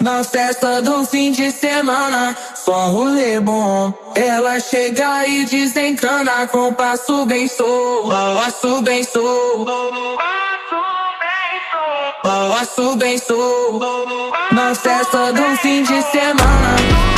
Na festa do fim de semana, só rolê bom. Ela chega e desencana com passo bem sou, passo bem sou, passo bem sou. Na festa do fim de semana.